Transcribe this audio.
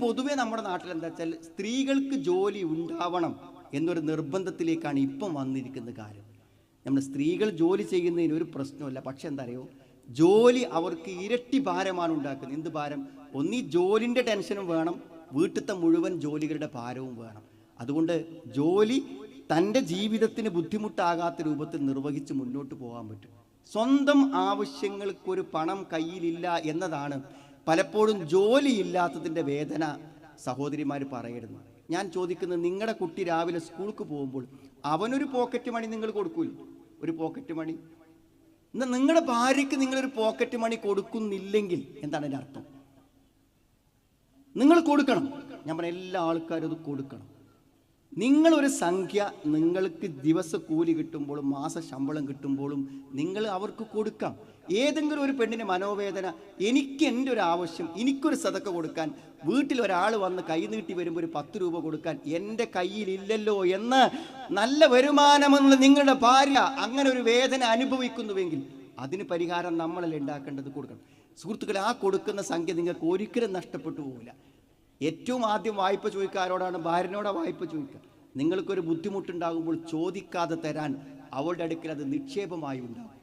പൊതുവെ നമ്മുടെ നാട്ടിൽ എന്താ വെച്ചാൽ സ്ത്രീകൾക്ക് ജോലി ഉണ്ടാവണം എന്നൊരു നിർബന്ധത്തിലേക്കാണ് ഇപ്പം വന്നിരിക്കുന്ന കാര്യം. നമ്മൾ സ്ത്രീകൾ ജോലി ചെയ്യുന്നതിന് ഒരു പ്രശ്നമില്ല. പക്ഷെ എന്താ അറിയോ, ജോലി അവർക്ക് ഇരട്ടി ഭാരമാണ് ഉണ്ടാക്കുന്നത്. എന്ത് ഭാരം? ഒന്നീ ജോലിൻ്റെ ടെൻഷനും വേണം, വീട്ടിലത്തെ മുഴുവൻ ജോലികളുടെ ഭാരവും വേണം. അതുകൊണ്ട് ജോലി തൻ്റെ ജീവിതത്തിന് ബുദ്ധിമുട്ടാകാത്ത രൂപത്തിൽ നിർവഹിച്ച് മുന്നോട്ട് പോകാൻ പറ്റും. സ്വന്തം ആവശ്യങ്ങൾക്കൊരു പണം കയ്യിലില്ല എന്നതാണ് പലപ്പോഴും ജോലിയില്ലാത്തതിൻ്റെ വേദന സഹോദരിമാർ പറയരുത്. ഞാൻ ചോദിക്കുന്നത്, നിങ്ങളുടെ കുട്ടി രാവിലെ സ്കൂൾക്ക് പോകുമ്പോൾ അവനൊരു പോക്കറ്റ് മണി നിങ്ങൾ കൊടുക്കൂല? ഒരു പോക്കറ്റ് മണി. എന്നാൽ നിങ്ങളുടെ ഭാര്യയ്ക്ക് നിങ്ങളൊരു പോക്കറ്റ് മണി കൊടുക്കുന്നില്ലെങ്കിൽ എന്താണ് അതിൻ്റെ അർത്ഥം? നിങ്ങൾ കൊടുക്കണം. ഞാൻ പറഞ്ഞ എല്ലാ ആൾക്കാരും അത് കൊടുക്കണം. നിങ്ങളൊരു സംഖ്യ നിങ്ങൾക്ക് ദിവസ കൂലി കിട്ടുമ്പോഴും മാസ ശമ്പളം കിട്ടുമ്പോഴും നിങ്ങൾ അവർക്ക് കൊടുക്കാം. ഏതെങ്കിലും ഒരു പെണ്ണിന് മനോവേദന, എനിക്ക് എൻ്റെ ഒരു ആവശ്യം, എനിക്കൊരു സദക്ക കൊടുക്കാൻ, വീട്ടിൽ ഒരാൾ വന്ന് കൈ നീട്ടി വരുമ്പോൾ ഒരു 10 രൂപ കൊടുക്കാൻ എൻ്റെ കയ്യിലില്ലല്ലോ എന്ന് നല്ല വരുമാനമെന്നുള്ള നിങ്ങളുടെ ഭാര്യ അങ്ങനെ ഒരു വേദന അനുഭവിക്കുന്നുവെങ്കിൽ അതിന് പരിഹാരം നമ്മളല്ലേ ഉണ്ടാക്കേണ്ടത്? കൊടുക്കണം. സുഹൃത്തുക്കളെ, ആ കൊടുക്കുന്ന സംഖ്യ നിങ്ങൾക്ക് ഒരിക്കലും നഷ്ടപ്പെട്ടു പോകില്ല. ഏറ്റവും ആദ്യം വായ്പ ചോദിക്കുക ആരോടാണ്? ഭാര്യനോടാ വായ്പ ചോദിക്കുക. നിങ്ങൾക്കൊരു ബുദ്ധിമുട്ടുണ്ടാകുമ്പോൾ ചോദിക്കാതെ തരാൻ അവളുടെ അടുക്കൽ അത് നിക്ഷേപമായി ഉണ്ടാകും.